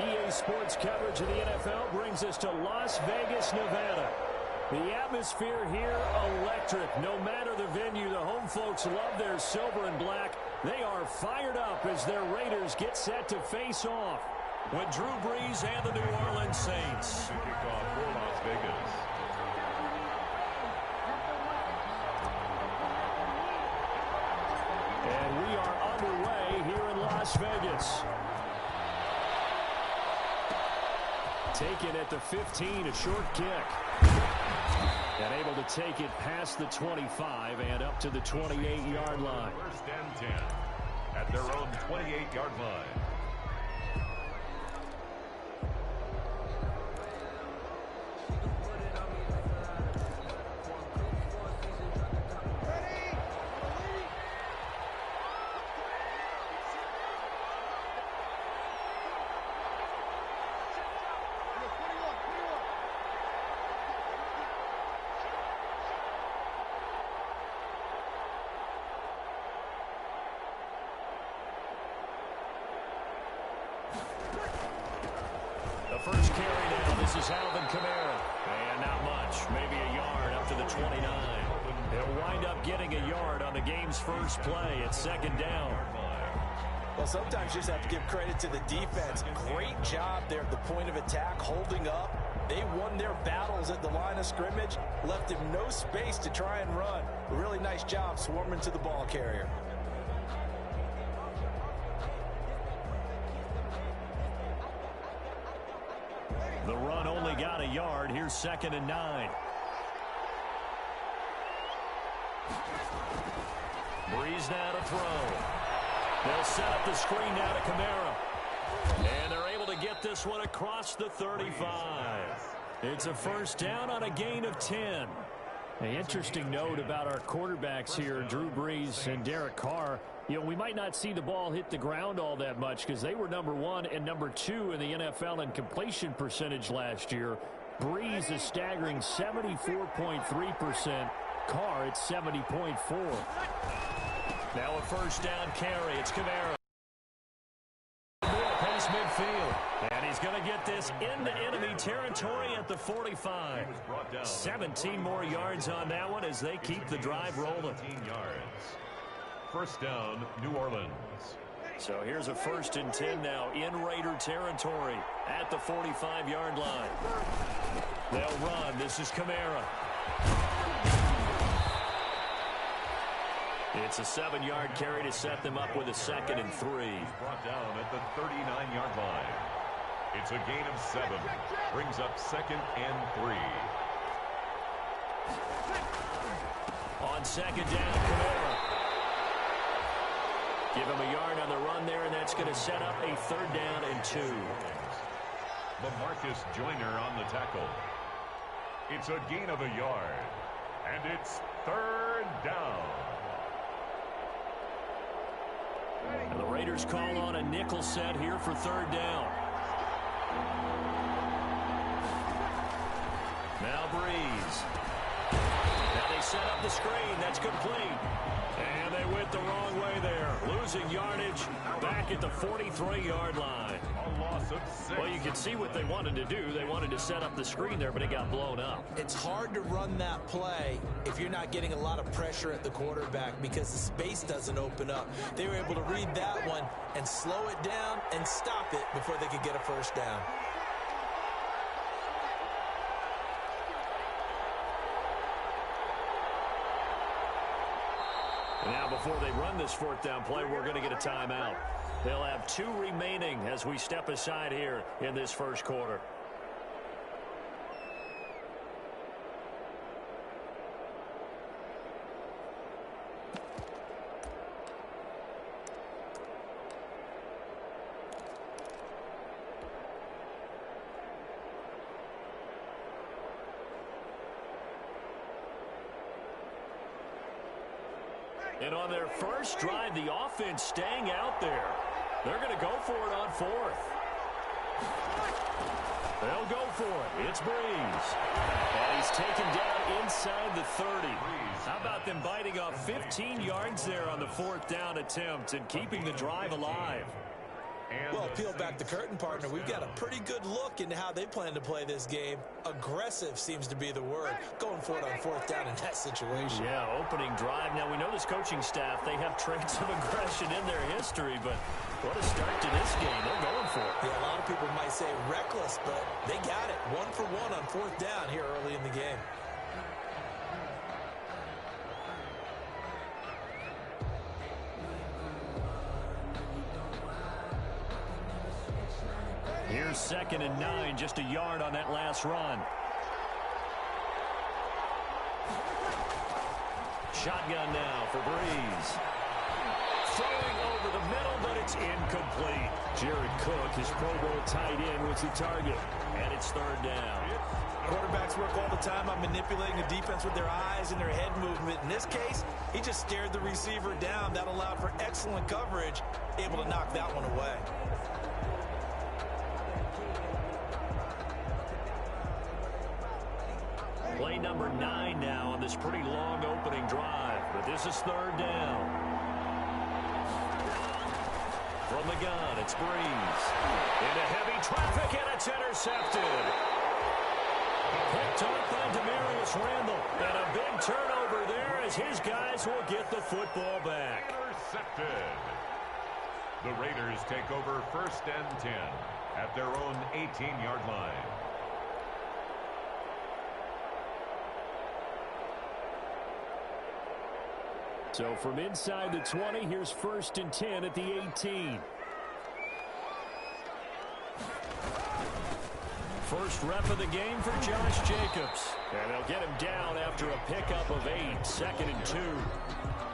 EA Sports coverage of the NFL brings us to Las Vegas, Nevada. The atmosphere here, electric. No matter the venue, the home folks love their silver and black. They are fired up as their Raiders get set to face off with Drew Brees and the New Orleans Saints. To kick off for Las Vegas. And we are underway here in Las Vegas. Taken at the 15, a short kick. And able to take it past the 25 and up to the 28-yard line. First and 10 at their own 28-yard line. First carry now. This is Alvin Kamara. And not much. Maybe a yard up to the 29. He'll wind up getting a yard on the game's first play. It's second down. Well, sometimes you just have to give credit to the defense. Great job there at the point of attack, holding up. They won their battles at the line of scrimmage, left him no space to try and run. A really nice job swarming to the ball carrier. The run only got a yard. Here's second and 9. Brees now to throw. They'll set up the screen now to Kamara. And they're able to get this one across the 35. It's a first down on a gain of 10. An interesting note about our quarterbacks here, Drew Brees and Derek Carr. You know, we might not see the ball hit the ground all that much because they were number 1 and number 2 in the NFL in completion percentage last year. Brees is staggering 74.3%. Carr at 70.4. Now a first down carry. It's Kamara. Past midfield. And he's going to get this into enemy territory at the 45. 17 more yards on that one as they keep the drive rolling. First down, New Orleans. So here's a first and 10 now in Raider territory at the 45-yard line. They'll run. This is Kamara. It's a 7-yard carry to set them up with a second and 3. Brought down at the 39-yard line. It's a gain of 7. Brings up second and 3. On second down, Kamara. Give him a yard on the run there, and that's going to set up a third down and 2. LaMarcus Joyner on the tackle. It's a gain of a yard, and it's third down. And the Raiders call on a nickel set here for third down. Now Brees. Now they set up the screen. That's complete. And they went the wrong way there. Losing yardage back at the 43-yard line. A loss of 6. Well, you can see what they wanted to do. They wanted to set up the screen there, but it got blown up. It's hard to run that play if you're not getting a lot of pressure at the quarterback because the space doesn't open up. They were able to read that one and slow it down and stop it before they could get a first down. Now, before they run this fourth down play, we're going to get a timeout. They'll have 2 remaining as we step aside here in this first quarter. And on their first drive, the offense staying out there. They're going to go for it on 4th. They'll go for it. It's Brees. And he's taken down inside the 30. How about them biting off 15 yards there on the 4th down attempt and keeping the drive alive? Well, peel back the curtain, partner. We've got a pretty good look into how they plan to play this game. Aggressive seems to be the word. Going for it on fourth down in that situation. Yeah, opening drive. Now, we know this coaching staff, they have traits of aggression in their history, but what a start to this game. They're going for it. Yeah, a lot of people might say reckless, but they got it. 1 for 1 on fourth down here early in the game. Here's 2nd and 9, just a yard on that last run. Shotgun now for Breeze. Throwing over the middle, but it's incomplete. Jared Cook, his Pro Bowl tight end, was the target, and it's 3rd down. Quarterbacks work all the time on manipulating the defense with their eyes and their head movement. In this case, he just stared the receiver down. That allowed for excellent coverage, able to knock that one away. Play number 9 now on this pretty long opening drive, but this is 3rd down. From the gun, it's Breeze. Into heavy traffic, and it's intercepted. Picked up by Demarius Randall. And a big turnover there as his guys will get the football back. Intercepted. The Raiders take over 1st and 10 at their own 18-yard line. So from inside the 20, here's 1st and 10 at the 18. First rep of the game for Josh Jacobs. And they'll get him down after a pickup of 8, 2nd and 2.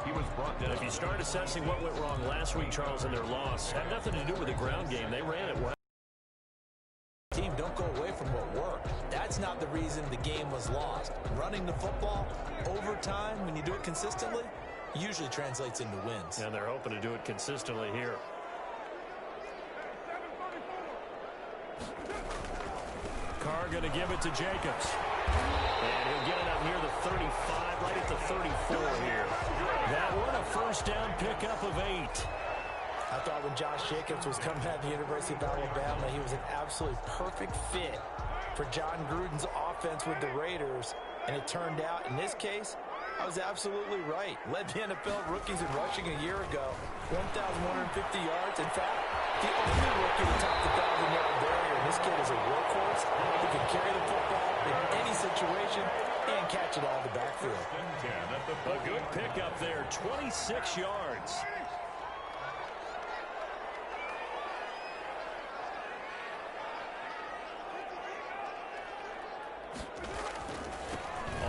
He was brought down. If you start assessing what went wrong last week, Charles, in their loss, had nothing to do with the ground game. They ran it well. Team, don't go away from what worked. That's not the reason the game was lost. Running the football over time, when you do it consistently, usually translates into wins. And they're hoping to do it consistently here. Carr going to give it to Jacobs. And he'll get it out near the 35, right at the 34 here. That one a 1st down pickup of 8. I thought when Josh Jacobs was coming out of the University of Alabama, he was an absolutely perfect fit for John Gruden's offense with the Raiders. And it turned out, in this case, I was absolutely right. Led the NFL rookies in rushing a year ago, 1,150 yards. In fact, the only rookie to top the 1,000-yard barrier. And this kid is a workhorse who can carry the football in any situation and catch it all in the backfield. A good pickup there, 26 yards.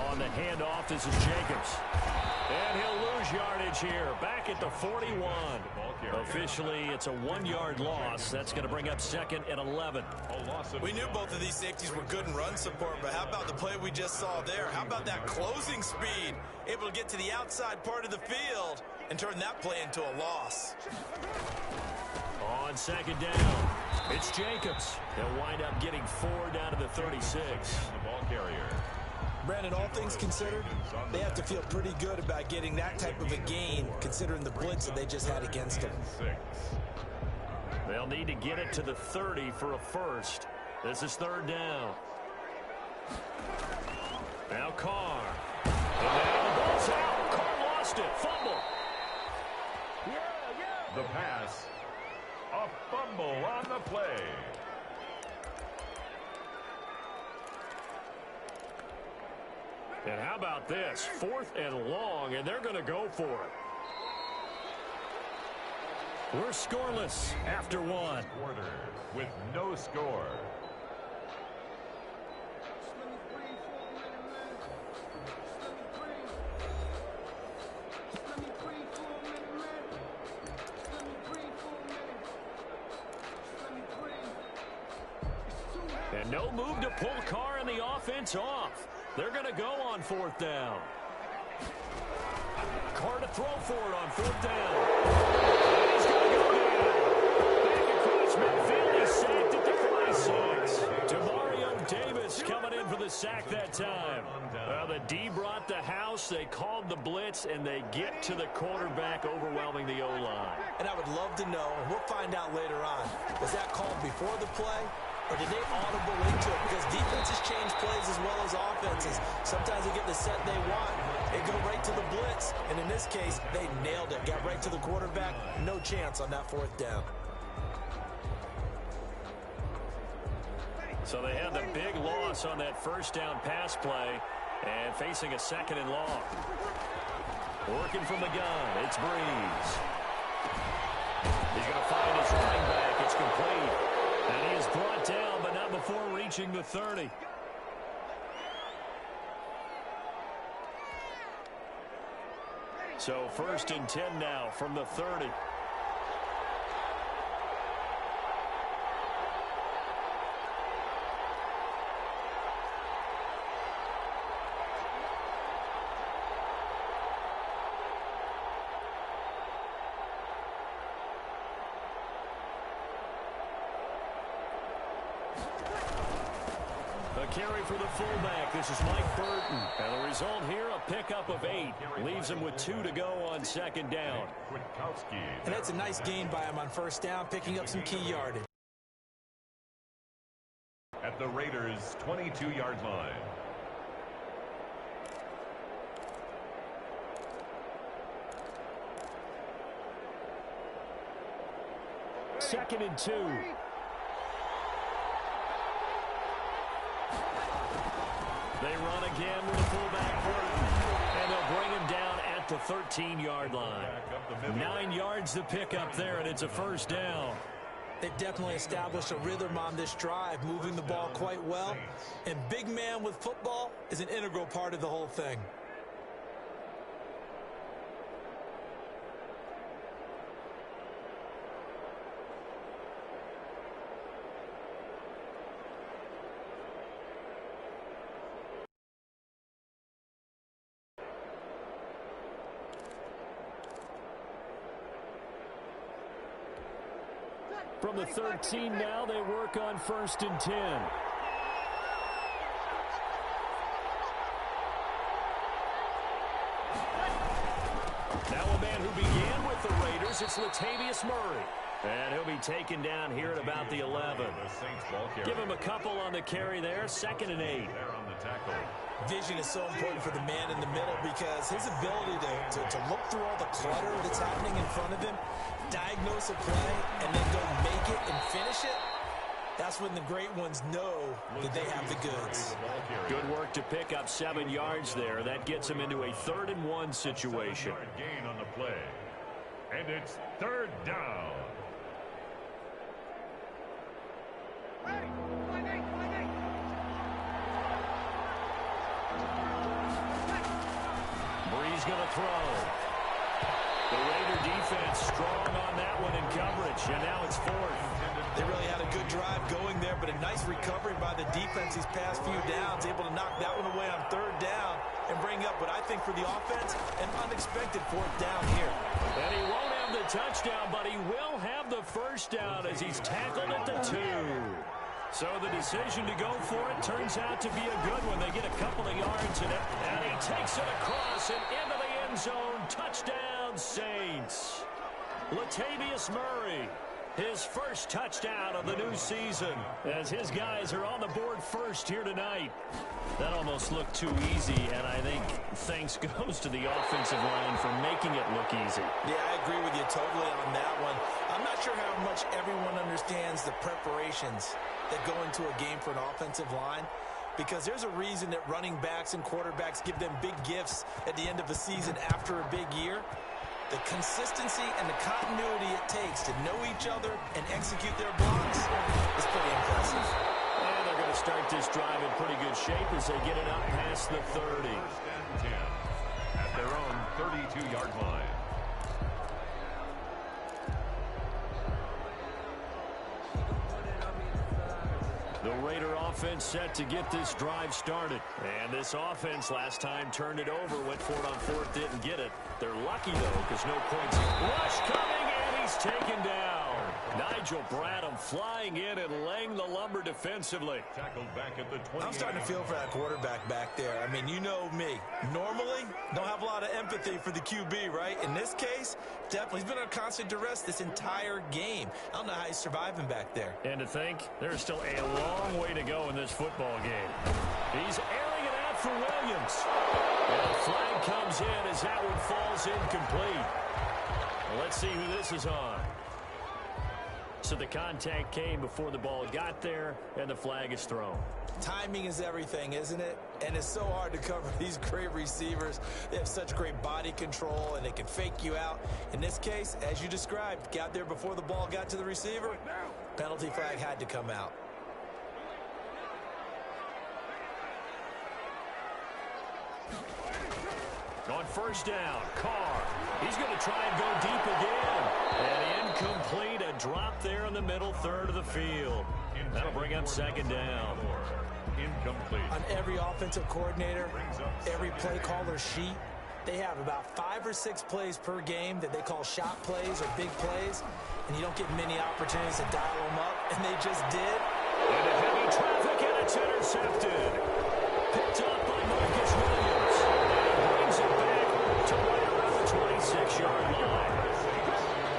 On the handoff, this is Jacobs. And he'll lose yardage here, back at the 41. Officially, it's a 1-yard loss. That's going to bring up 2nd and 11. We knew both of these safeties were good in run support, but how about the play we just saw there? How about that closing speed? Able to get to the outside part of the field and turn that play into a loss. On 2nd down, it's Jacobs. They'll wind up getting 4 down to the 36. The ball carrier. Brandon, all things considered, they have to feel pretty good about getting that type of a gain, considering the blitz that they just had against them. They'll need to get it to the 30 for a 1st. This is 3rd down. Now Carr. And now the ball's out. Carr lost it. Fumble. The pass. A fumble on the play. And how about this? 4th and long, and they're going to go for it. We're scoreless after 1. Quarter with no score. And no move to pull Carr and the offense off. They're going to go on 4th down. Carr to throw for it on 4th down. And he's going to go down. Back across midfield. He's sacked at the 46. DeMario Davis coming in for the the sack that time. Well, the D brought the house. They called the blitz, and they get to the quarterback, overwhelming the O-line. And I would love to know, and we'll find out later on, was that called before the play, or did they audible into it? Because defenses change plays as well as offenses. Sometimes they get the set they want. They go right to the blitz. And in this case, they nailed it. Got right to the quarterback. No chance on that fourth down. So they had the big loss on that first down pass play and facing a second and long. Working from the gun, it's Breeze. He's going to find his running back. It's complete. And he is brought down, but not before reaching the 30. So 1st and 10 now from the 30. Carry for the fullback. This is Mike Burton. And the result here, a pickup of 8. Leaves him with 2 to go on second down. And that's a nice gain by him on first down, picking up some key yardage. At the Raiders' 22-yard line. Second and 2. They run again with the fullback Burton, and they'll bring him down at the 13-yard line. 9 yards to pick up there, and it's a first down. They've definitely established a rhythm on this drive, moving the ball quite well. And big man with football is an integral part of the whole thing. From the 13 now, they work on 1st and 10. Now a man who began with the Raiders, it's Latavius Murray. And he'll be taken down here at about the 11. Give him a couple on the carry there, 2nd and 8. Vision is so important for the man in the middle because his ability to look through all the clutter that's happening in front of him, diagnose a play, and then go make it and finish it, that's when the great ones know that they have the goods. Good work to pick up 7 yards there. That gets him into a 3rd and 1 situation. Gain on the play. And it's 3rd down. Breeze going to throw. The Raider defense strong on that one in coverage, and now it's 4th. They really had a good drive going there, but a nice recovery by the defense these past few downs, able to knock that one away on 3rd down and bring up what I think for the offense, an unexpected 4th down here. And he won't have the touchdown, but he will have the first down as he's tackled at the 2. So the decision to go for it turns out to be a good one. They get a couple of yards in it, and he takes it across and into the end zone. Touchdown, Saints. Latavius Murray, his first touchdown of the new season, as his guys are on the board first here tonight. That almost looked too easy, and I think thanks goes to the offensive line for making it look easy. Yeah, I agree with you totally on that one. I'm not sure how much everyone understands the preparations that go into a game for an offensive line, because there's a reason that running backs and quarterbacks give them big gifts at the end of a season after a big year. The consistency and the continuity it takes to know each other and execute their blocks is pretty impressive. And they're going to start this drive in pretty good shape as they get it up past the 30. 1st and 10 at their own 32-yard line. The Raider offense set to get this drive started. And this offense last time turned it over, went for it on 4th, didn't get it. They're lucky, though, because no points. Rush coming, and he's taken down. Nigel Bradham flying in and laying the lumber defensively. Tackled back at the 20. I'm starting to feel for that quarterback back there. I mean, you know me. Normally, don't have a lot of empathy for the QB, right? In this case, definitely. He's been under constant duress this entire game. I don't know how he's surviving back there. And to think, there's still a long way to go in this football game. He's airing it out for Williams. And a flag comes in as that one falls incomplete. Well, let's see who this is on. So the contact came before the ball got there, and the flag is thrown. Timing is everything, isn't it? And it's so hard to cover these great receivers. They have such great body control, and they can fake you out. In this case, as you described, got there before the ball got to the receiver. Penalty flag had to come out. On first down, Carr. He's going to try and go deep again. And incomplete, a drop there in the middle third of the field. That'll bring up second down. Incomplete. On every offensive coordinator, every play caller sheet, they have about 5 or 6 plays per game that they call shot plays or big plays, and you don't get many opportunities to dial them up, and they just did. Into heavy traffic, and it's intercepted. Picked up by Marcus Williams. And brings it back to right around the 26-yard line.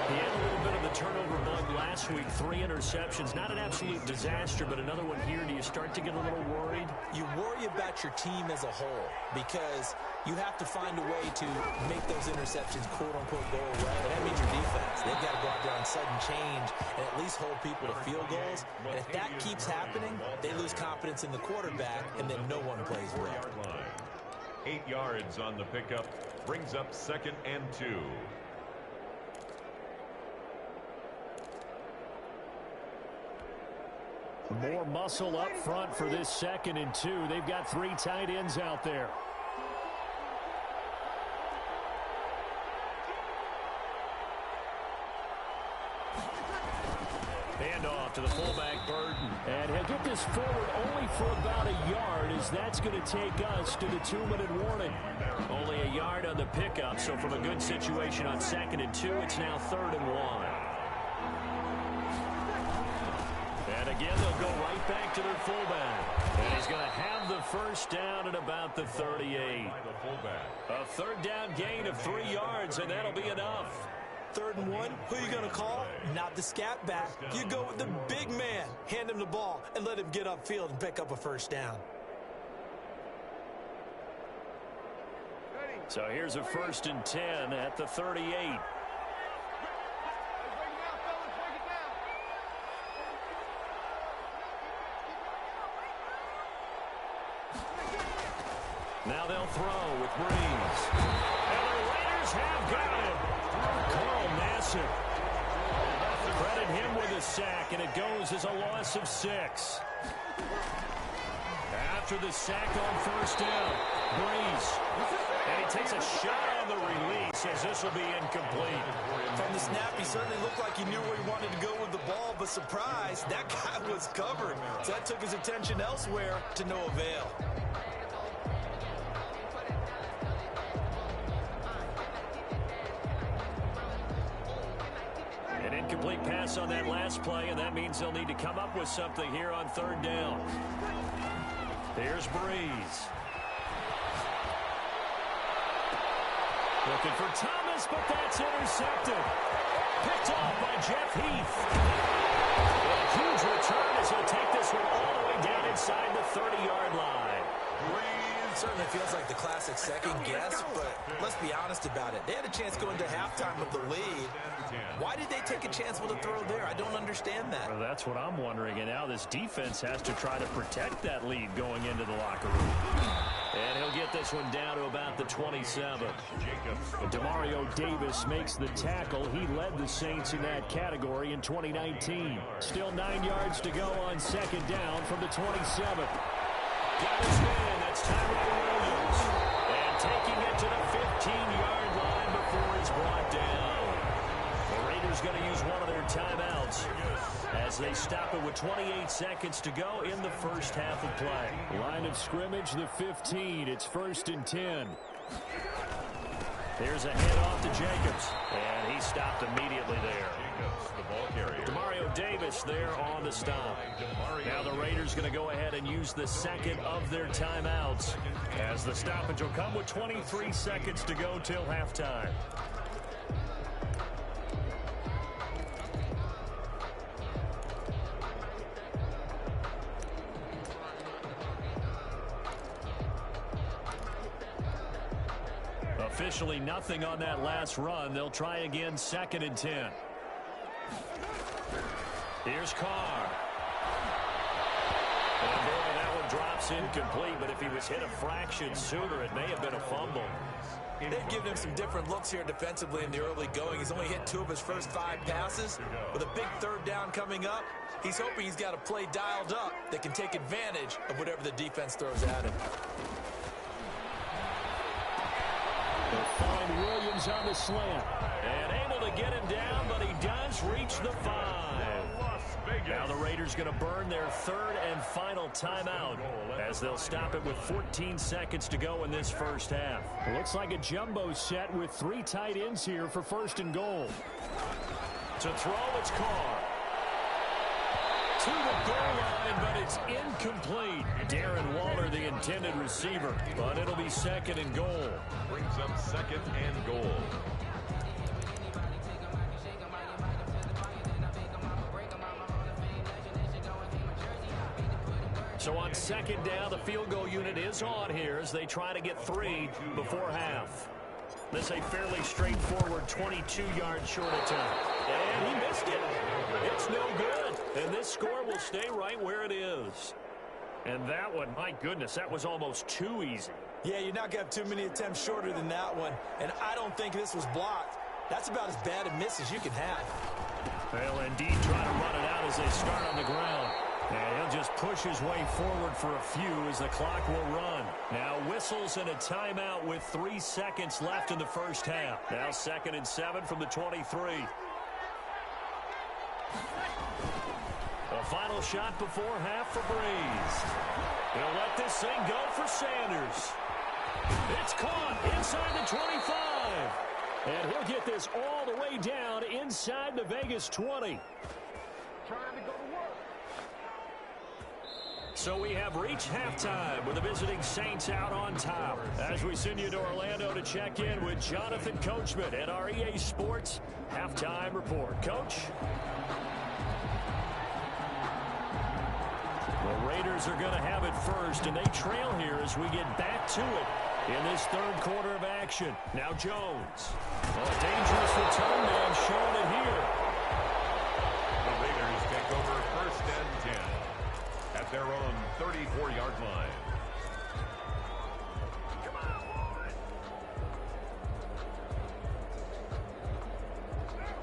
He had a little bit of the turnover bug last week. 3 interceptions. Not an absolute disaster, but another one here. Do you start to get a little worried? You worry about your team as a whole because you have to find a way to make those interceptions, quote-unquote, go away. And that means your defense. They've got to go out there on sudden change and at least hold people to field goals. And if that keeps happening, they lose confidence in the quarterback, and then no one plays well. 8 yards on the pickup. Brings up 2nd and 2. More muscle up front for this 2nd and 2. They've got 3 tight ends out there. Handoff to the fullback, Burton. And he'll get this forward only for about a yard, as that's going to take us to the 2-minute warning. Only a yard on the pickup, so from a good situation on 2nd and 2, it's now 3rd and 1. And again, they'll go right back to their fullback. And he's going to have the first down at about the 38. A 3rd down gain of 3 yards, and that'll be enough. 3rd and 1, who are you going to call? Not the scat back. You go with the big man. Hand him the ball and let him get upfield and pick up a first down. So here's a 1st and 10 at the 38. Now they'll throw with Breeze. And the Raiders have got him. Carl Nassib. Credit him with a sack, and it goes as a loss of 6. After the sack on 1st down, Breeze. And he takes a shot on the release as this will be incomplete. From the snap, he certainly looked like he knew where he wanted to go with the ball, but surprise, that guy was covered. So that took his attention elsewhere to no avail. An incomplete pass on that last play, and that means they'll need to come up with something here on 3rd down. Here's Breeze. Looking for Thomas, but that's intercepted. Picked off by Jeff Heath. A huge return as he'll take this one all the way down inside the 30-yard line. Certainly feels like the classic second guess, but let's be honest about it. They had a chance going to halftime with the lead. Why did they take a chance with a throw there? I don't understand that. Well, that's what I'm wondering, and now this defense has to try to protect that lead going into the locker room. And he'll get this one down to about the 27. Demario Davis makes the tackle. He led the Saints in that category in 2019. Still 9 yards to go on 2nd down from the 27. Got his man. That's Tyrell Williams. And taking it to the 15-yard line before he's brought down. The Raiders going to use one of their timeouts as they stop it with 28 seconds to go in the first half of play. Line of scrimmage, the 15. It's 1st and 10. Here's a handoff to Jacobs. And he stopped immediately there. Jacobs, the ball carrier. Demario Davis there on the stop. Now the Raiders going to go ahead and use the second of their timeouts, as the stoppage will come with 23 seconds to go till halftime. Officially nothing on that last run. They'll try again, 2nd and 10. Here's Carr. And boy, that one drops incomplete, but if he was hit a fraction sooner, it may have been a fumble. They've given him some different looks here defensively in the early going. He's only hit 2 of his first 5 passes. With a big 3rd down coming up, he's hoping he's got a play dialed up that can take advantage of whatever the defense throws at him. They'll find Williams on the slant. And able to get him down, but he does reach the 5. Now the Raiders going to burn their 3rd and final timeout, as they'll stop it with 14 seconds to go in this first half. It looks like a jumbo set with 3 tight ends here for 1st and goal. To throw, it's Carr. To the goal line, but it's incomplete. Darren Waller, the intended receiver, but it'll be 2nd and goal. Brings up 2nd and goal. So on 2nd down, the field goal unit is on here as they try to get 3 before half. This is a fairly straightforward 22-yard short attempt. And he missed it. It's no good. And this score will stay right where it is. And that one, my goodness, that was almost too easy. Yeah, you're not going to have too many attempts shorter than that one. And I don't think this was blocked. That's about as bad a miss as you can have. They'll indeed try to run it out as they start on the ground. And he'll just push his way forward for a few as the clock will run. Now whistles and a timeout with 3 seconds left in the first half. Now 2nd and 7 from the 23. A final shot before half for Breeze. He'll let this thing go for Sanders. It's caught inside the 25. And he'll get this all the way down inside the Vegas 20. Trying to go to work. So we have reached halftime with the visiting Saints out on top. As we send you to Orlando to check in with Jonathan Coachman at our EA Sports Halftime Report. Coach? The Raiders are going to have it first, and they trail here as we get back to it in this 3rd quarter of action. Now Jones. A dangerous return man showing it here. The Raiders take over 1st and 10 at their own 34-yard line.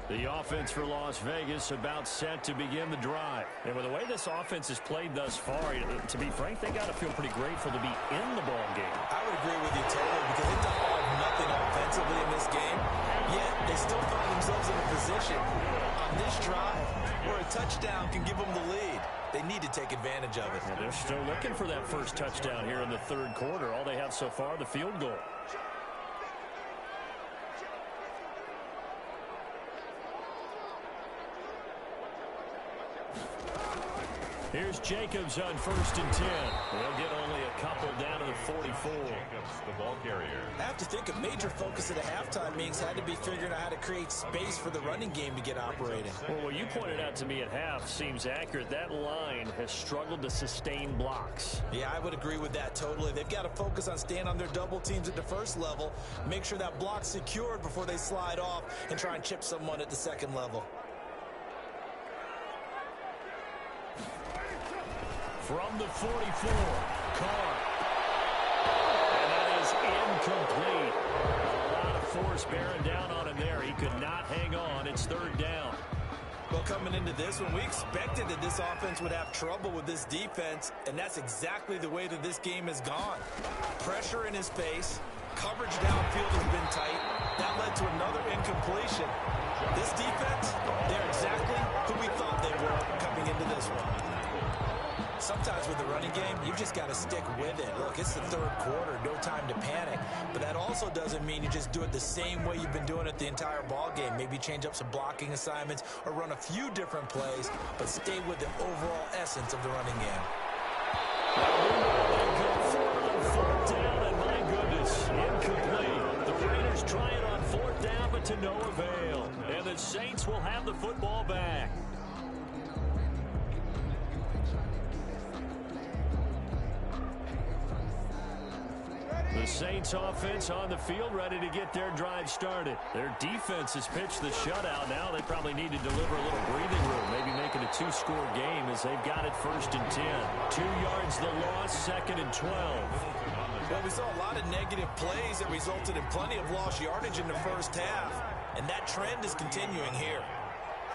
The offense for Las Vegas about set to begin the drive. And with the way this offense has played thus far, to be frank, they got to feel pretty grateful to be in the ball game. I would agree with you totally, because they've done all nothing offensively in this game, yet they still find themselves in a position on this drive where a touchdown can give them the lead. They need to take advantage of it. And they're still looking for that first touchdown here in the 3rd quarter. All they have so far, the field goal. Here's Jacobs on 1st and 10. They'll get only a couple down to the 44. Jacobs, the ball carrier. I have to think a major focus of the halftime meetings had to be figuring out how to create space for the running game to get operating. Well, what you pointed out to me at half seems accurate. That line has struggled to sustain blocks. Yeah, I would agree with that totally. They've got to focus on staying on their double teams at the 1st level, make sure that block's secured before they slide off and try and chip someone at the 2nd level. From the 44, Carr. And that is incomplete. A lot of force bearing down on him there. He could not hang on. It's 3rd down. Well, coming into this one, we expected that this offense would have trouble with this defense, and that's exactly the way that this game has gone. Pressure in his face. Coverage downfield has been tight. That led to another incompletion. This defense, they're exactly who we thought they were coming into this one. Sometimes with the running game, you've just got got to stick with it. Look, it's the third quarter, no time to panic. But that also doesn't mean you just do it the same way you've been doing it the entire ball game. Maybe change up some blocking assignments or run a few different plays, but stay with the overall essence of the running game. Fourth down, and my goodness, incomplete. The Raiders try it on fourth down, but to no avail. And the Saints will have the football back. The Saints offense on the field, ready to get their drive started. Their defense has pitched the shutout. Now they probably need to deliver a little breathing room, maybe make it a two-score game as they've got it 1st and 10. 2 yards the loss, 2nd and 12. Well, we saw a lot of negative plays that resulted in plenty of lost yardage in the first half, and that trend is continuing here.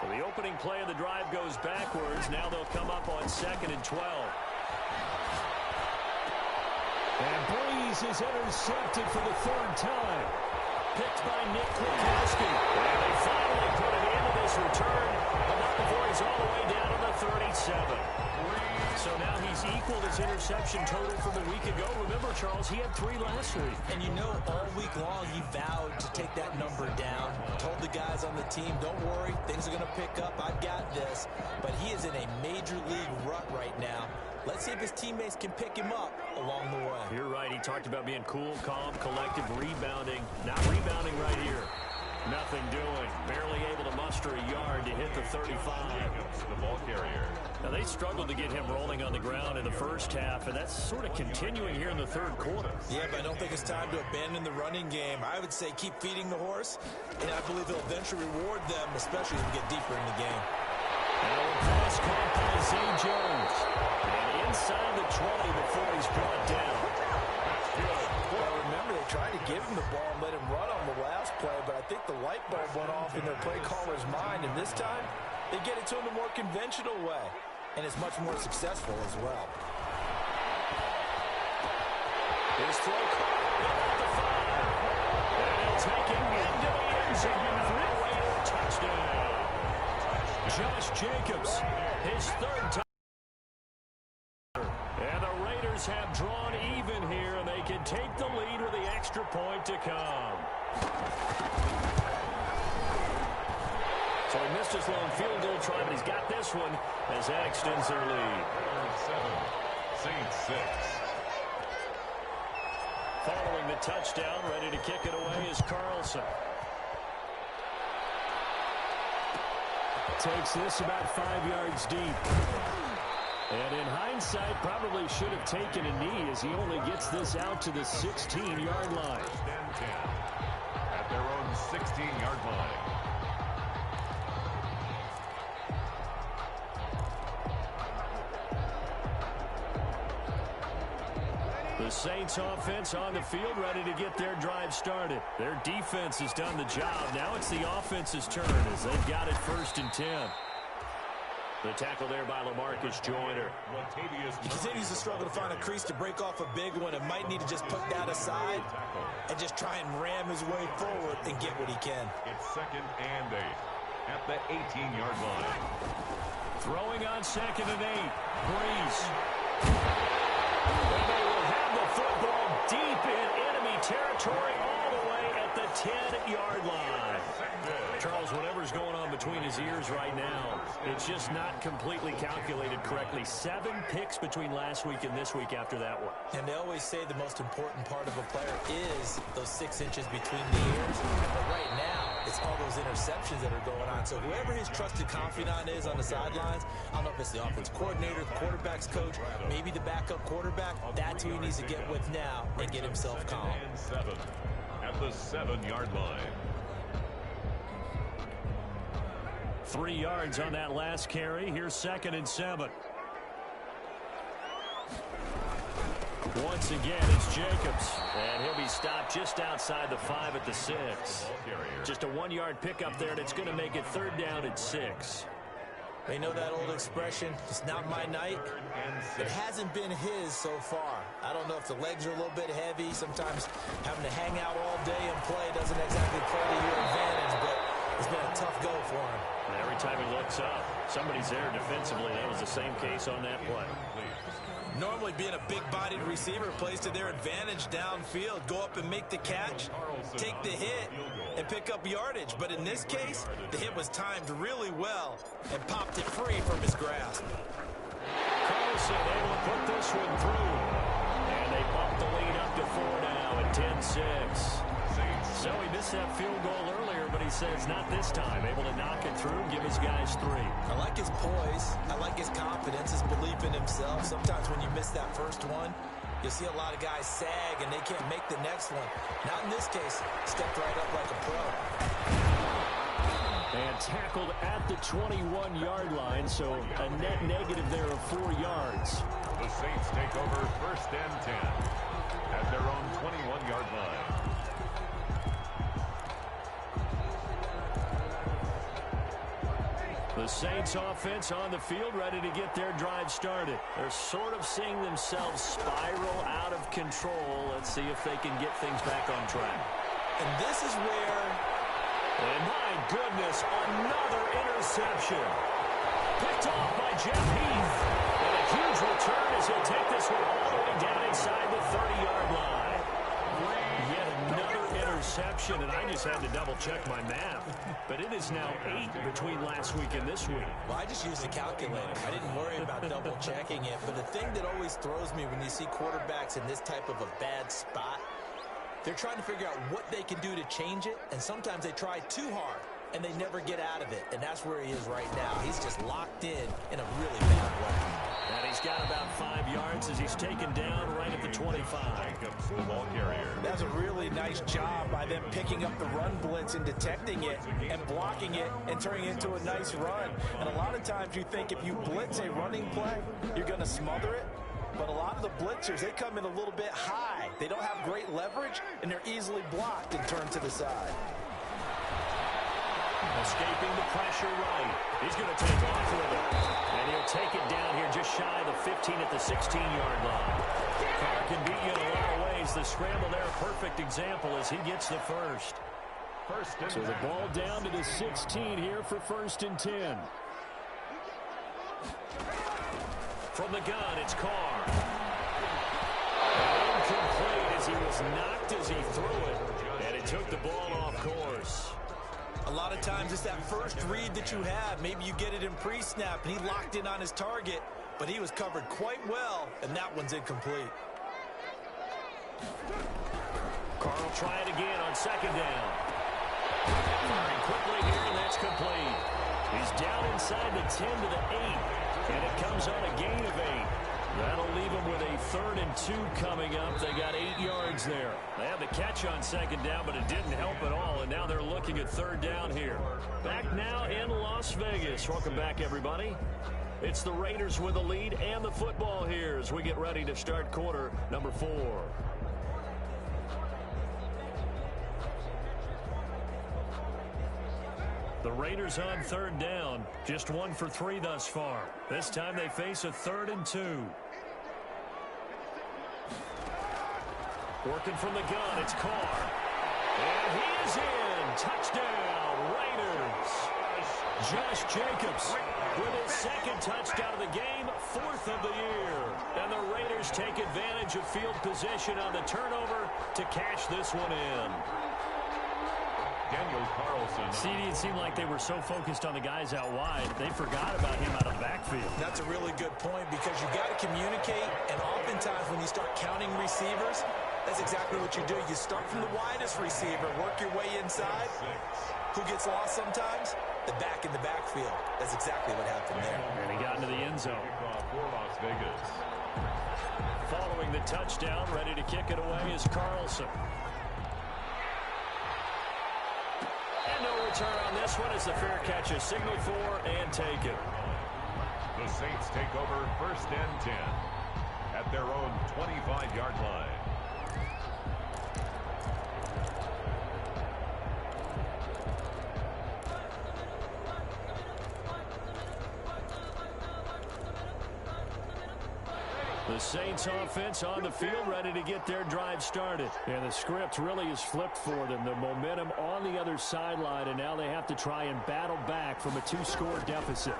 So the opening play of the drive goes backwards. Now they'll come up on 2nd and 12. And Breeze is intercepted for the 3rd time. Picked by Nick Kwiatkowski. And they finally put it into this return, but not before he's all the way down to the 37. So now he's equaled his interception total from a week ago. Remember, Charles, he had 3 last week. And you know, all week long he vowed to take that number down. Told the guys on the team, don't worry, things are going to pick up. I've got this. But he is in a major league rut right now. Let's see if his teammates can pick him up along the way. You're right. He talked about being cool, calm, collective, rebounding. Not rebounding right here. Nothing doing. Barely able to muster a yard to hit the 35. The ball carrier. Now, they struggled to get him rolling on the ground in the first half, and that's sort of continuing here in the 3rd quarter. Yeah, but I don't think it's time to abandon the running game. I would say keep feeding the horse, and I believe he'll eventually reward them, especially as we get deeper in the game. Now a pass caught by Zay Jones. And inside the 20 before he's brought down. Well, remember, they tried to give him the ball and let him run on the last play, but I think the light bulb went off in their play caller's mind, and this time they get it to him the more conventional way, and it's much more successful as well. His throw at the 5. And he'll take it into the end zone for a Raider touchdown. Josh Jacobs, his 3rd time. And the Raiders have drawn even here, and they can take the lead with the extra point to come. So he missed his lone field goal try, but he's got this one as that extends their lead. 7, Saints 6. Following the touchdown, ready to kick it away is Carlson. Takes this about 5 yards deep. And in hindsight, probably should have taken a knee as he only gets this out to the 16-yard line. At their own 16-yard line. The Saints offense on the field, ready to get their drive started. Their defense has done the job. Now it's the offense's turn as they've got it 1st and 10. The tackle there by LaMarcus Joyner. He continues to struggle to find a crease to break off a big one and might need to just put that aside and just try and ram his way forward and get what he can. It's 2nd and 8 at the 18-yard line. Throwing on 2nd and 8. Breeze. And they will have the football deep in enemy territory all the way at the 10-yard line. Charles, whatever's going on between his ears right now, it's just not completely calculated correctly. 7 picks between last week and this week after that one. And they always say the most important part of a player is those 6 inches between the ears. But right now, it's all those interceptions that are going on. So whoever his trusted confidant is on the sidelines, I don't know if it's the offense coordinator, the quarterback's coach, maybe the backup quarterback, that's who he needs to get with now and get himself calm. And 7 at the 7-yard line. 3 yards on that last carry. Here's 2nd and 7. Once again, it's Jacobs. And he'll be stopped just outside the 5 at the 6. Just a 1-yard pickup there, and it's going to make it 3rd down and 6. They know that old expression, it's not my night. It hasn't been his so far. I don't know if the legs are a little bit heavy. Sometimes having to hang out all day and play doesn't exactly play to your advantage, but it's been a tough go for him. And every time he looks up, somebody's there defensively. That was the same case on that play. Normally being a big-bodied receiver plays to their advantage downfield. Go up and make the catch, take the hit, and pick up yardage. But in this case, the hit was timed really well and popped it free from his grasp. Carlson able to put this one through. And they bump the lead up to 4 now at 10-6. So he missed that field goal earlier, but he says not this time. Able to knock it through, give his guys 3. I like his poise. I like his confidence, his belief in himself. Sometimes when you miss that first one, you'll see a lot of guys sag and they can't make the next one. Not in this case. Stepped right up like a pro. And tackled at the 21-yard line, so a net negative there of 4 yards. The Saints take over 1st and 10 at their own 21-yard line. The Saints offense on the field, ready to get their drive started. They're sort of seeing themselves spiral out of control. Let's see if they can get things back on track. And this is where... And my goodness, another interception. Picked off by Jeff Heath. And a huge return as he'll take this one all the way down inside the 30-yard line. Yet another interception, and I just had to double-check my math. But it is now 8 between last week and this week. Well, I just used a calculator. I didn't worry about double-checking it. But the thing that always throws me when you see quarterbacks in this type of a bad spot, they're trying to figure out what they can do to change it, and sometimes they try too hard, and they never get out of it. And that's where he is right now. He's just locked in a really bad way. And he's got about 5 yards as he's taken down right at the 25. The ball carrier. That's a really nice job by them picking up the run blitz and detecting it and blocking it and turning it into a nice run. And a lot of times you think if you blitz a running play, you're going to smother it. But a lot of the blitzers, they come in a little bit high. They don't have great leverage, and they're easily blocked and turned to the side. Escaping the pressure right. He's going to take off with it. And he'll take it down here just shy of the 15 at the 16-yard line. Carr can beat you in a lot of ways. The scramble there, a perfect example as he gets the first. So the ball down to the 16 here for 1st and 10. From the gun, it's Carr. Incomplete as he was knocked as he threw it. And it took the ball off course. A lot of times it's that first read that you have. Maybe you get it in pre-snap, and he locked in on his target, but he was covered quite well, and that one's incomplete. Carr will try it again on 2nd down. Firing quickly here, and that's complete. He's down inside the 10 to the 8. And it comes on a gain of 8. That'll leave them with a 3rd and 2 coming up. They got 8 yards there. They had the catch on 2nd down, but it didn't help at all. And now they're looking at 3rd down here. Back now in Las Vegas. Welcome back, everybody. It's the Raiders with the lead and the football here as we get ready to start quarter number 4. The Raiders on 3rd down. Just 1 for 3 thus far. This time they face a 3rd and 2. Working from the gun, it's Carr. And he is in. Touchdown, Raiders. Josh Jacobs with his 2nd touchdown of the game, 4th of the year. And the Raiders take advantage of field position on the turnover to cash this one in. Daniel Carlson. CD, it seemed like they were so focused on the guys out wide, they forgot about him out of the backfield. That's a really good point because you got to communicate, and oftentimes when you start counting receivers, that's exactly what you do. You start from the widest receiver, work your way inside. Who gets lost sometimes? The back in the backfield. That's exactly what happened there. And he got into the end zone. For Las Vegas. Following the touchdown, ready to kick it away is Carlson. And no return on this one as the fair catch is signaled for and taken. The Saints take over 1st and 10 at their own 25-yard line. The Saints offense on the field ready to get their drive started. And the script really is flipped for them. The momentum on the other sideline, and now they have to try and battle back from a 2-score deficit.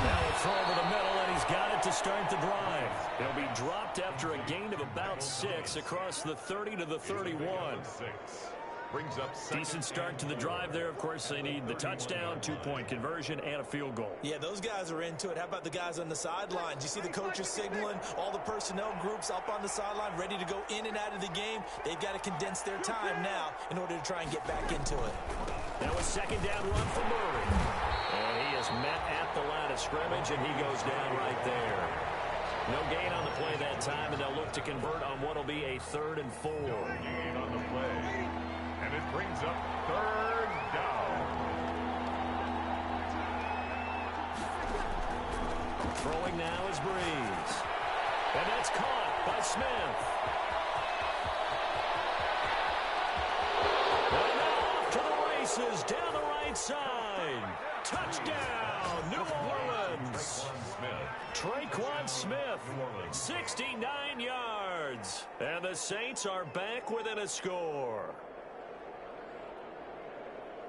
Now a throw over the middle, and he's got it to start the drive. He'll be dropped after a gain of about 6 across the 30 to the 31. Brings up decent start to the drive there. Of course, they need the touchdown, 2-point conversion, and a field goal. Yeah, those guys are into it. How about the guys on the sidelines? You see the coaches signaling, all the personnel groups up on the sideline ready to go in and out of the game. They've got to condense their time now in order to try and get back into it. Now a second down run for Murray. And he is met at the line of scrimmage, and he goes down right there. No gain on the play that time, and they'll look to convert on what will be a 3rd and 4. No gain on the play. And it brings up 3rd down. Throwing now is Breeze. And that's caught by Smith. And now off to the races down the right side. Touchdown, New Orleans. Str8smokin5 Smith, 69 yards. And the Saints are back within a score.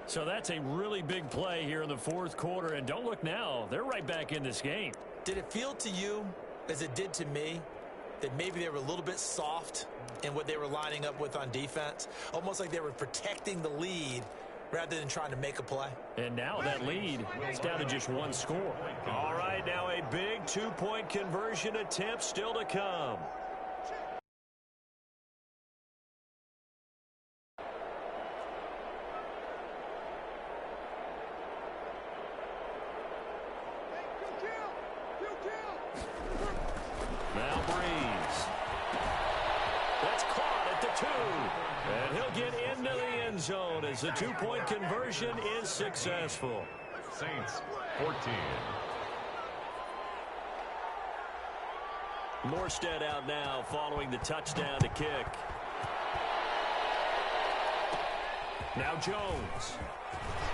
So that's a really big play here in the 4th quarter. And don't look now, they're right back in this game. Did it feel to you, as it did to me, that maybe they were a little bit soft in what they were lining up with on defense? Almost like they were protecting the lead rather than trying to make a play. And now that lead is down to just 1 score. All right, now a big 2-point conversion attempt still to come. Now Breeze. That's caught at the 2. And he'll get into the end zone as the 2-point conversion is successful. Saints 14. Morstead out now following the touchdown to kick. Now Jones.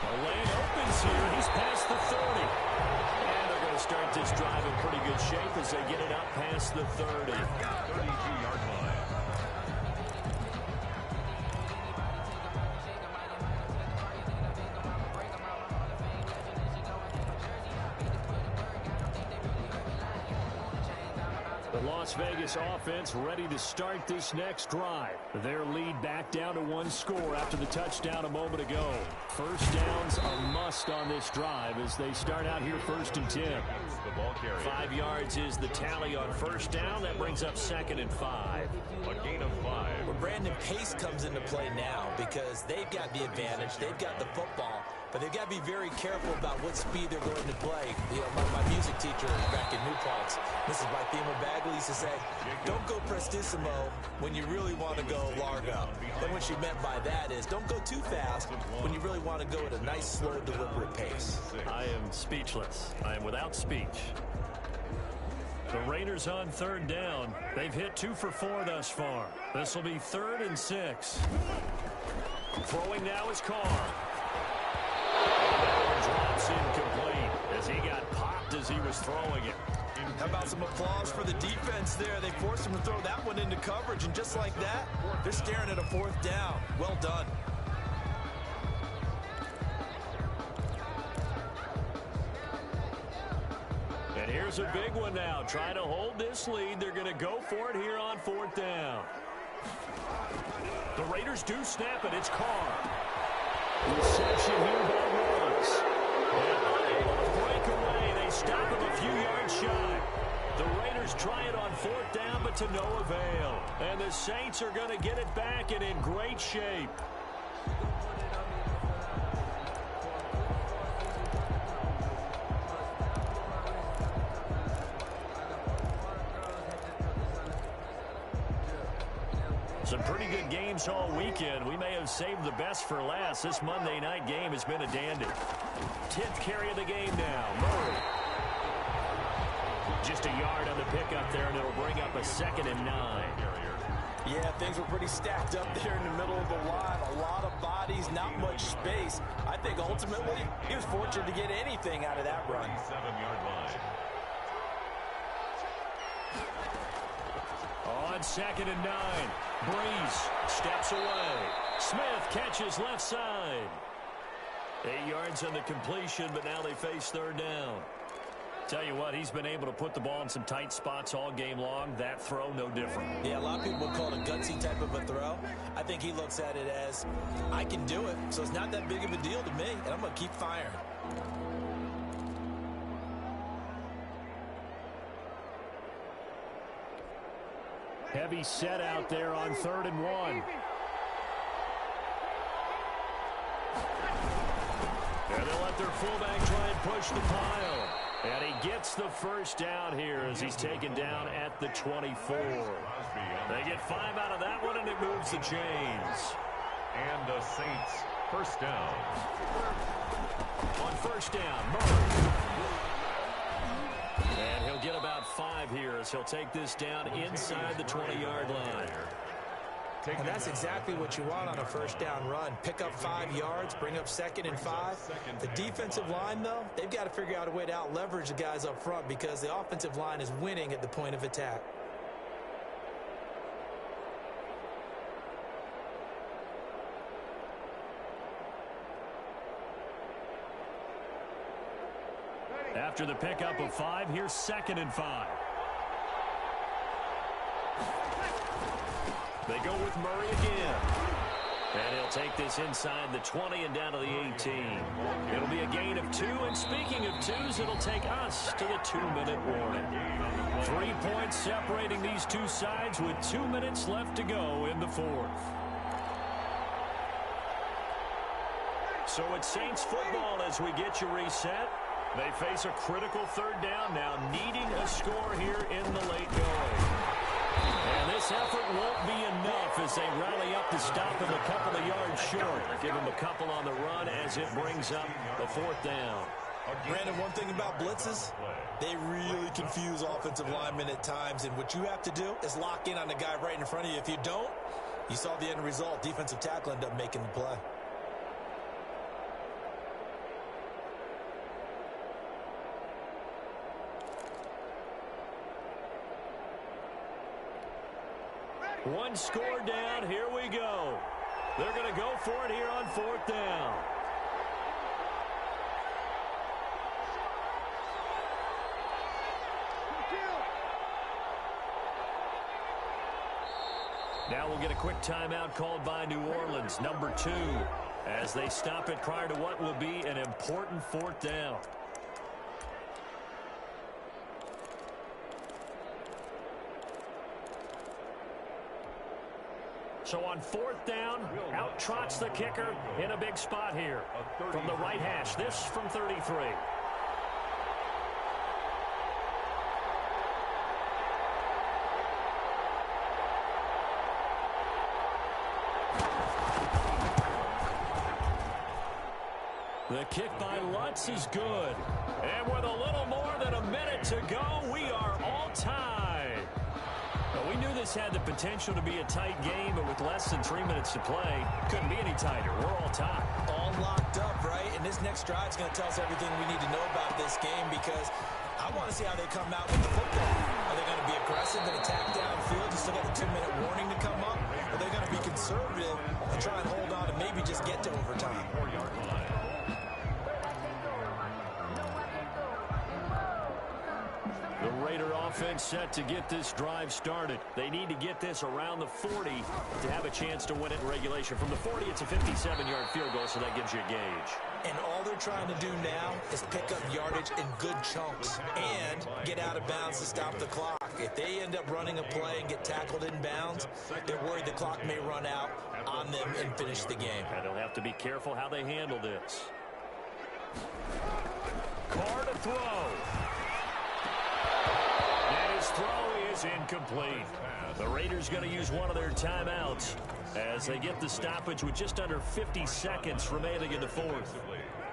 The lane opens here. He's past the 30. And they're going to start this drive in pretty good shape as they get it up past the 30. 32-yard line. The Las Vegas offense ready to start this next drive. Their lead back down to 1 score after the touchdown a moment ago. First downs a must on this drive as they start out here 1st and 10. The ball carrier. 5 yards is the tally on first down. That brings up 2nd and 5. A gain of 5. Well, Brandon, pace comes into play now because they've got the advantage. They've got the football. But they've got to be very careful about what speed they're going to play. You know, my music teacher back in New Paltz, Mrs. Bythema Bagley, used to say, don't go prestissimo when you really want to go largo. And what she meant by that is don't go too fast when you really want to go at a nice, slow, deliberate pace. I am speechless. I am without speech. The Raiders on 3rd down. They've hit 2 for 4 thus far. This will be 3rd and 6. Throwing now is Carr. Drops incomplete as he got popped as he was throwing it. How about some applause for the defense there? They forced him to throw that one into coverage, and just like that, they're staring at a 4th down. Well done. And here's a big one now. Trying to hold this lead. They're going to go for it here on 4th down. The Raiders do snap it. It's Carr. Reception here by Ruggs. And unable to break away. They stop him a few yards shy. The Raiders try it on 4th down, but to no avail. And the Saints are going to get it back and in great shape. Some pretty good games all weekend. We may have saved the best for last. This Monday night game has been a dandy. 10th carry of the game now. Murray. Just a yard on the pickup there, and it'll bring up a 2nd and 9. Yeah, things were pretty stacked up there in the middle of the line. A lot of bodies, not much space. I think ultimately he was fortunate to get anything out of that run. 7-yard line. On 2nd and 9. Breeze steps away. Smith catches left side. 8 yards on the completion, but now they face 3rd down. Tell you what, he's been able to put the ball in some tight spots all game long. That throw, no different. Yeah, a lot of people would call it a gutsy type of a throw. I think he looks at it as, I can do it, so it's not that big of a deal to me, and I'm going to keep firing. Heavy set out there on 3rd and 1. And they'll let their fullback try and push the pile. And he gets the first down here as he's taken down at the 24. They get 5 out of that one, and it moves the chains. And the Saints, first down. On first down, Murray. And he'll get about 5 here as he'll take this down inside the 20-yard line. And that's exactly what you want on a first down run. Pick up 5 yards, bring up 2nd and 5. The defensive line, though, they've got to figure out a way to out-leverage the guys up front because the offensive line is winning at the point of attack. After the pickup of 5, here's 2nd and 5. They go with Murray again. And he'll take this inside the 20 and down to the 18. It'll be a gain of 2. And speaking of 2s, it'll take us to the 2-minute warning. 3 points separating these two sides with 2 minutes left to go in the 4th. So it's Saints football as we get you reset. They face a critical 3rd down now, needing a score here in the late going. And this effort won't be enough as they rally up to stop him a couple of yards short. Give him a couple on the run as it brings up the 4th down. Brandon, one thing about blitzes, they really confuse offensive linemen at times. And what you have to do is lock in on the guy right in front of you. If you don't, you saw the end result. Defensive tackle ended up making the play. One score down. Here we go. They're going to go for it here on 4th down. Now we'll get a quick timeout called by New Orleans, number 2, as they stop it prior to what will be an important 4th down. So on 4th down, out trots the kicker in a big spot here. From the right hash, this from 33. The kick by Lutz is good. And with a little more than a minute to go, we are all tied. Well, we knew this had the potential to be a tight game, but with less than 3 minutes to play, couldn't be any tighter. We're all tied. All locked up, right? And this next drive is going to tell us everything we need to know about this game because I want to see how they come out with the football. Are they going to be aggressive and attack downfield? You still got the 2-minute warning to come up? Are they going to be conservative and try and hold on and maybe just get to overtime? 4-yard line. The Raider offense set to get this drive started. They need to get this around the 40 to have a chance to win it in regulation. From the 40, it's a 57-yard field goal, so that gives you a gauge. And all they're trying to do now is pick up yardage in good chunks and get out of bounds to stop the clock. If they end up running a play and get tackled in bounds, they're worried the clock may run out on them and finish the game. And they'll have to be careful how they handle this. Carr to throw. And his throw is incomplete. The Raiders going to use one of their timeouts as they get the stoppage with just under 50 seconds remaining in the 4th.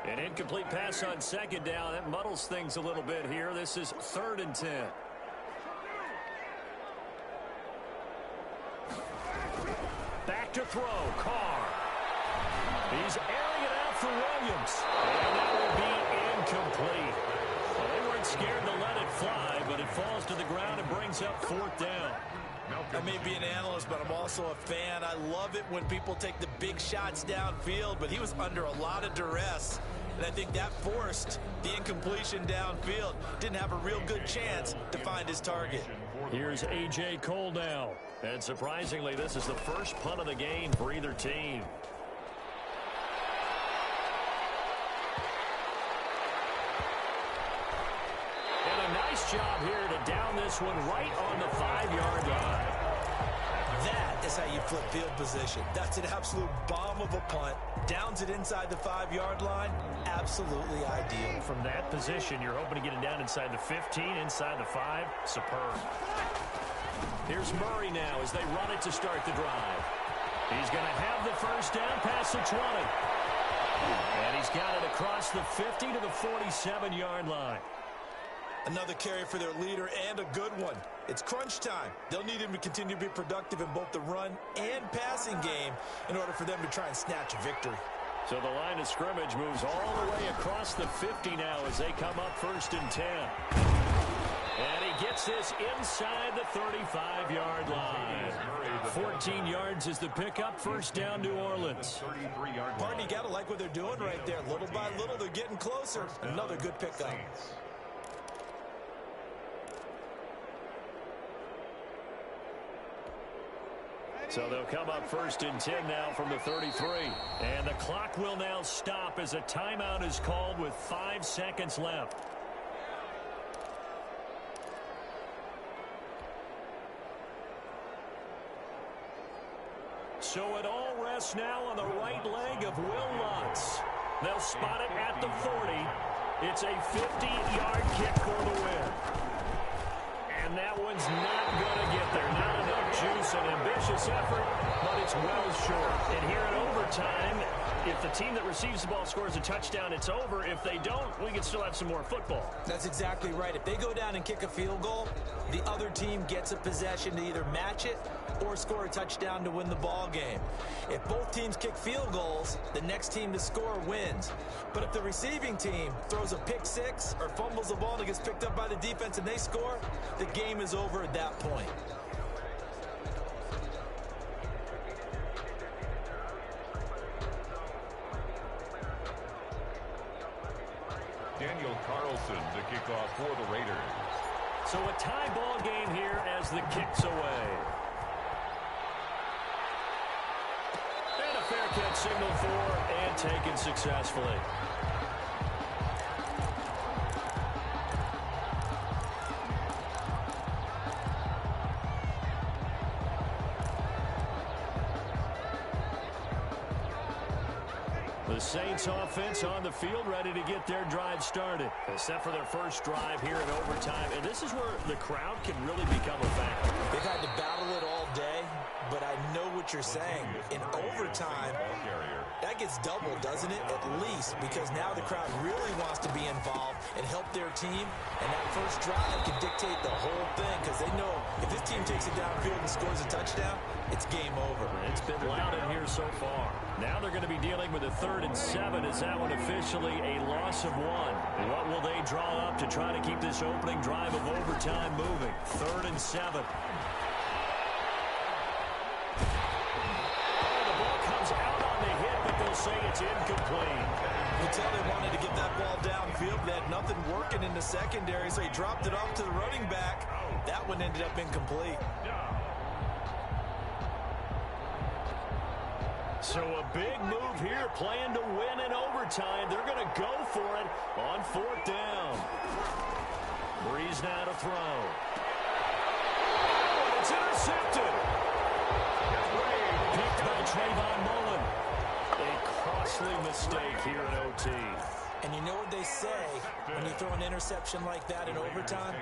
An incomplete pass on 2nd down. That muddles things a little bit here. This is 3rd and 10. Back to throw. Carr. He's airing it out for Williams. And that will be incomplete. Well, they weren't scared to let it fly, but it falls to the ground and brings up 4th down. I may be an analyst, but I'm also a fan. I love it when people take the big shots downfield, but he was under a lot of duress, And I think that forced the incompletion downfield. Didn't have a real good chance to find his target. Here's A.J. Cole now. And surprisingly, this is the first punt of the game for either team. And a nice job here to down this one right on the 5-yard line. That is how you flip field position. That's an absolute bomb of a punt. Downs it inside the 5-yard line. Absolutely ideal. From that position, you're hoping to get it down inside the 15, inside the 5. Superb. Here's Murray now as they run it to start the drive. He's going to have the first down past the 20. And he's got it across the 50 to the 47-yard line. Another carry for their leader, and a good one. It's crunch time. They'll need him to continue to be productive in both the run and passing game in order for them to try and snatch a victory. So the line of scrimmage moves all the way across the 50 now as they come up 1st and 10. And he gets this inside the 35-yard line. 14 yards is the pickup. First down, New Orleans. Pardon, you got to like what they're doing right there. Little by little, they're getting closer. Another good pickup. So they'll come up 1st and 10 now from the 33. And the clock will now stop as a timeout is called with 5 seconds left. So it all rests now on the right leg of Will Lutz. They'll spot it at the 40. It's a 50-yard kick for the win. And that one's not going to get there. Not enough juice, an ambitious effort, but it's well short. And here in overtime, if the team that receives the ball scores a touchdown, it's over. If they don't, we can still have some more football. That's exactly right. If they go down and kick a field goal, the other team gets a possession to either match it or score a touchdown to win the ball game. If both teams kick field goals, the next team to score wins. But if the receiving team throws a pick six or fumbles the ball and it gets picked up by the defense and they score, the game is over at that point. Daniel Carlson to kick off for the Raiders. So a tie ball game here as the kick's away. And a fair catch signal for and taken successfully. The Saints offense on the field ready to get their drive started. Set for their first drive here in overtime. And this is where the crowd can really become a factor. They've had to battle it all day, but I know what you're saying. In overtime, that gets doubled, doesn't it? At least, because now the crowd really wants to be involved and help their team. And that first drive can dictate the whole thing because they know if this team takes it downfield and scores a touchdown, it's game over. It's been loud in here so far. Now they're going to be dealing with a 3rd and 7. Is that one officially a loss of 1? And what will they draw up to try to keep this opening drive of overtime moving? 3rd and 7. The ball comes out on the hit, but they'll say it's incomplete. You tell they wanted to get that ball downfield. They had nothing working in the secondary, so he dropped it off to the running back. That one ended up incomplete. So a big move here, playing to win in overtime. They're going to go for it on 4th down. Breeze now to throw. It's intercepted. Picked by Trayvon Mullen. A costly mistake here in OT. And you know what they say, when you throw an interception like that in overtime,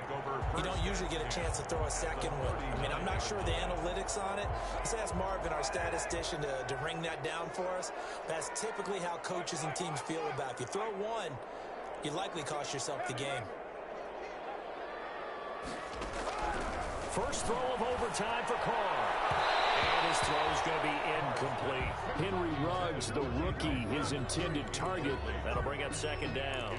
you don't usually get a chance to throw a second one. I mean, I'm not sure of the analytics on it. Let's ask Marvin, our statistician, to ring that down for us. That's typically how coaches and teams feel about it. If you throw one, you likely cost yourself the game. First throw of overtime for Carr. And This throw is going to be incomplete. Henry Ruggs, the rookie, his intended target. That'll bring up second down.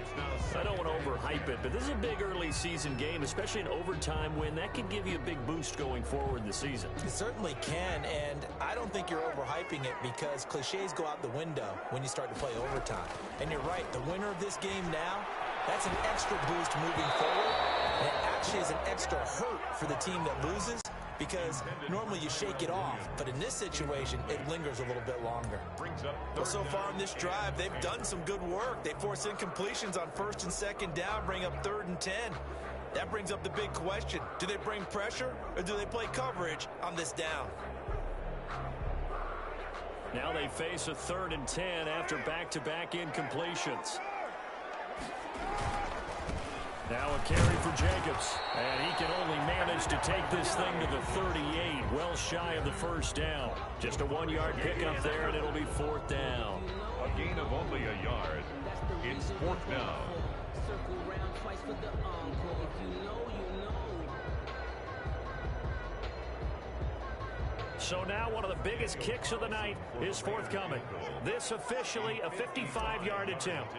I don't want to overhype it, but this is a big early season game, especially an overtime win. That could give you a big boost going forward in the season. It certainly can, and I don't think you're overhyping it because cliches go out the window when you start to play overtime. And you're right, the winner of this game now, that's an extra boost moving forward. And it actually is an extra hurt for the team that loses because normally you shake it off. But in this situation, it lingers a little bit longer. Well, so far in this drive, they've done some good work. They force incompletions on first and second down, bring up 3rd and 10. That brings up the big question. Do they bring pressure or do they play coverage on this down? Now they face a 3rd and 10 after back-to-back incompletions. Now a carry for Jacobs, and he can only manage to take this thing to the 38, well shy of the first down. Just a 1-yard pickup there, and it'll be 4th down. A gain of only a yard. It's 4th down. So now one of the biggest kicks of the night is forthcoming. This officially a 55-yard attempt.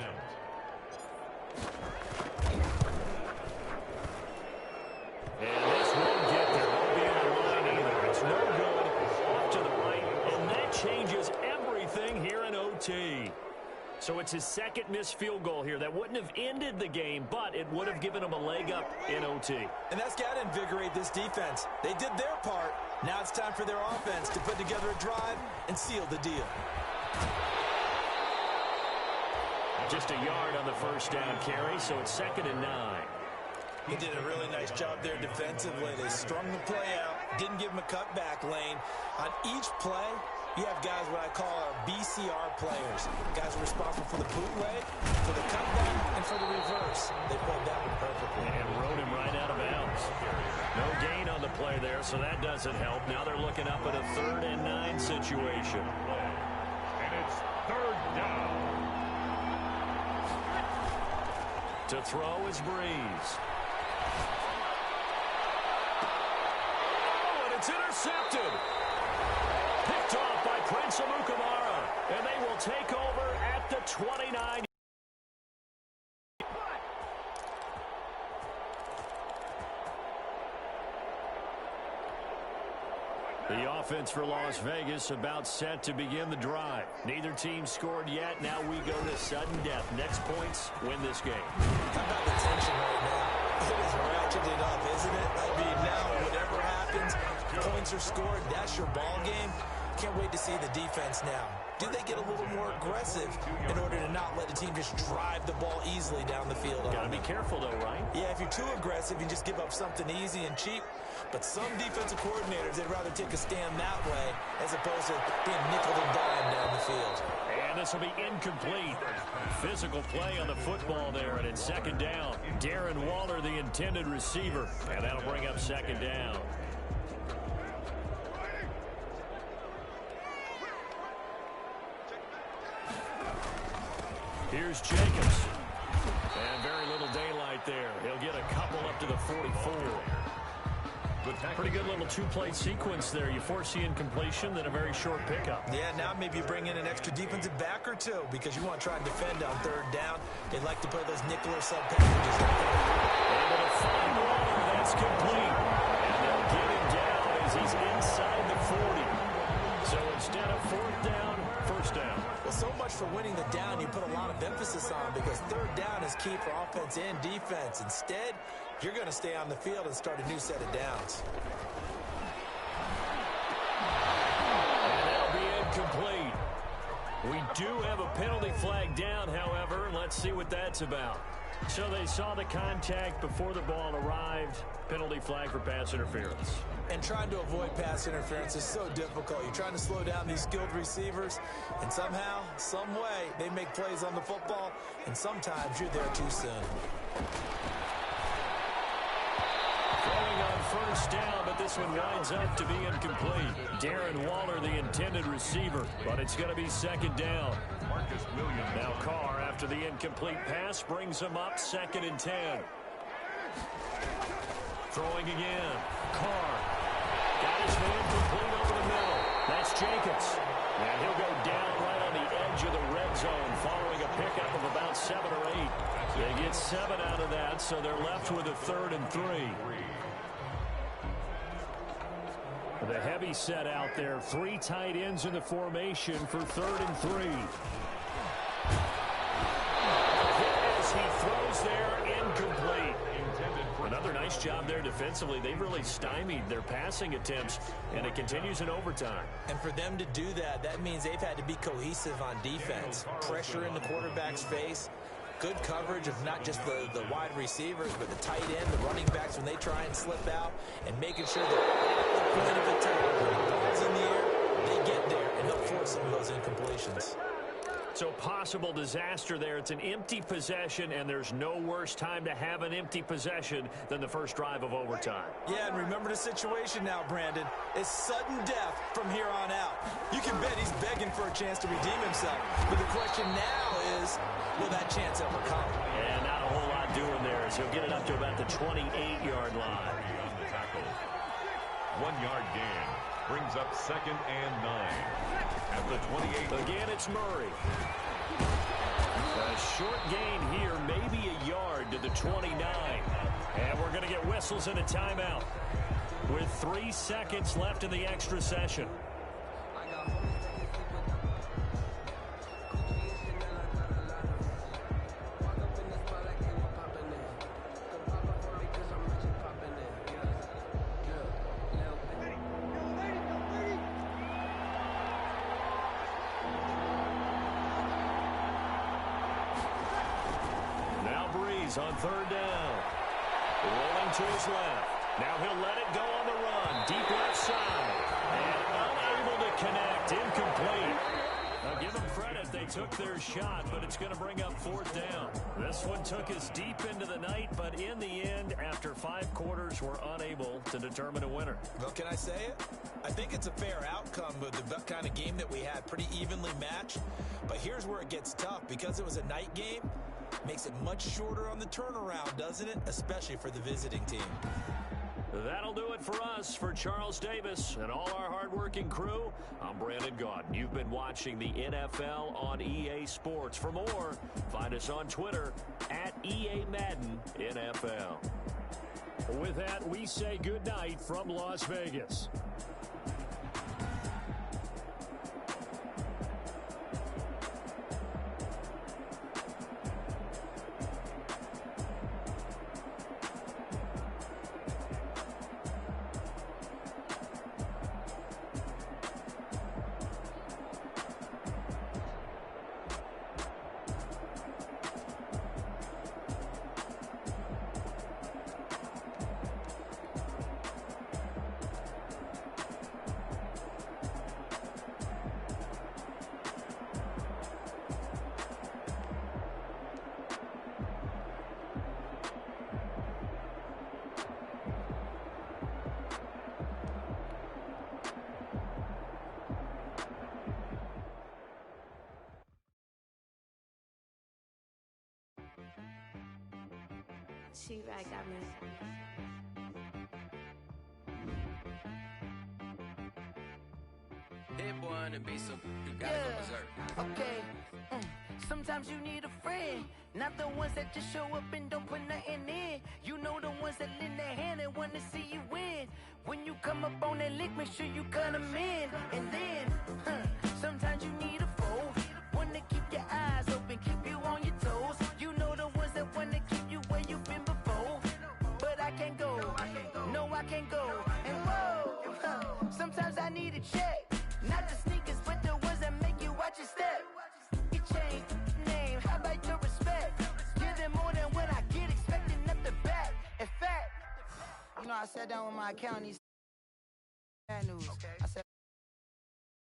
And this won't get there. Won't be in the line either. It's no good. Off to the right, and that changes everything here in OT. So it's his second missed field goal here. That wouldn't have ended the game, but it would have given him a leg up in OT. And that's got to invigorate this defense. They did their part. Now it's time for their offense to put together a drive and seal the deal. Just a yard on the first down carry, so it's 2nd and 9. He did a really nice job there defensively. They strung the play out, didn't give him a cutback lane. On each play, you have guys what I call our BCR players. Guys are responsible for the bootleg, for the cutback, and for the reverse. They played that one perfectly. And rode him right out of bounds. No gain on the play there, so that doesn't help. Now they're looking up at a 3rd and 9 situation. And it's 3rd down. To throw is Breeze. Oh, and it's intercepted. Picked off by Str8smokin504's, and they will take over at the 29. The offense for Las Vegas about set to begin the drive. Neither team scored yet. Now we go to sudden death. Next points win this game. How about the tension right now? It is ratcheted up, isn't it? I mean, now whatever happens, points are scored. That's your ball game. Can't wait to see the defense now. Do they get a little more aggressive in order to not let the team just drive the ball easily down the field? Got to be careful, though, right? Yeah, if you're too aggressive, you just give up something easy and cheap. But some defensive coordinators, they'd rather take a stand that way as opposed to being nickel and dime down the field. And this will be incomplete. Physical play on the football there, and it's 2nd down. Darren Waller, the intended receiver, and that'll bring up 2nd down. Here's Jacobs. And very little daylight there. He'll get a couple up to the 44. Pretty good little two-play sequence there. You force the incompletion, then a very short pickup. Yeah, now maybe you bring in an extra defensive back or two because you want to try and defend on 3rd down. They like to play those nickel or sub packages. Able to find Waller. That's complete. And they'll get him down as he's inside the 40. So instead of 4th down, 1st down. Well, so much for winning the down you put a lot of emphasis on because 3rd down is key for offense and defense. Instead, you're going to stay on the field and start a new set of downs. And that'll be incomplete. We do have a penalty flag down, however. Let's see what that's about. So they saw the contact before the ball arrived. Penalty flag for pass interference. And trying to avoid pass interference is so difficult. You're trying to slow down these skilled receivers, and somehow, some way, they make plays on the football, and sometimes you're there too soon. Throwing on 1st down, but this one winds up to be incomplete. Darren Waller, the intended receiver, but it's going to be 2nd down. Now Carr, after the incomplete pass, brings him up 2nd and 10. Throwing again. Carr got his man complete over the middle. That's Jacobs. And he'll go down right on the edge of the red zone following a pickup of about 7 or 8. They get 7 out of that, so they're left with a 3rd and 3. The heavy set out there. 3 tight ends in the formation for 3rd and 3. As he throws there, incomplete. Another nice job there defensively. They've really stymied their passing attempts, and it continues in overtime. And for them to do that, that means they've had to be cohesive on defense. Pressure in the quarterback's face. Good coverage of not just the wide receivers, but the tight end, the running backs when they try and slip out, and making sure that at the point of attack, when the ball's in the air, they get there and help force some of those incompletions. So possible disaster there. It's an empty possession, and there's no worse time to have an empty possession than the first drive of overtime. Yeah, and remember the situation now, Brandon. It's sudden death from here on out. You can bet he's begging for a chance to redeem himself. But the question now is, will that chance ever come? And not a whole lot doing there as he'll get it up to about the 28-yard line. On the tackle. 1-yard gain. Brings up 2nd and 9. At the 28. Again, it's Murray. A short gain here, maybe a yard to the 29. And we're going to get whistles and a timeout with 3 seconds left in the extra session. On 3rd down. Rolling to his left. Now he'll let it go on the run. Deep left side. And unable to connect. Incomplete. Now give them credit. They took their shot, but it's going to bring up 4th down. This one took us deep into the night, but in the end, after 5 quarters, we're unable to determine a winner. Well, can I say it? I think it's a fair outcome with the kind of game that we had, pretty evenly matched. But here's where it gets tough. Because it was a night game, makes it much shorter on the turnaround, doesn't it? Especially for the visiting team. That'll do it for us. For Charles Davis and all our hardworking crew, I'm Brandon Gaudin. You've been watching the NFL on EA Sports. For more, find us on Twitter at EA Madden NFL. With that, we say goodnight from Las Vegas. She right got me. Hit boy on the beat, so you gotta go berserk. Okay. Sometimes you need a friend, not the ones that just show up and don't put nothing in. You know the ones that lend their hand and want to see you win. When you come up on that lick, make sure you cut them in. And then, sometimes you need a foe, one to keep your eyes open, keep you on your toes. You know the ones that want to keep you where you've been before. But I can't go, no I can't go. And whoa, sometimes I need a check. Not the sneakers, but the ones that make you watch your step. You change name, how about your respect? Give them more than what I get, expecting nothing back. In fact, you know, I sat down with my accountant, bad news. I said,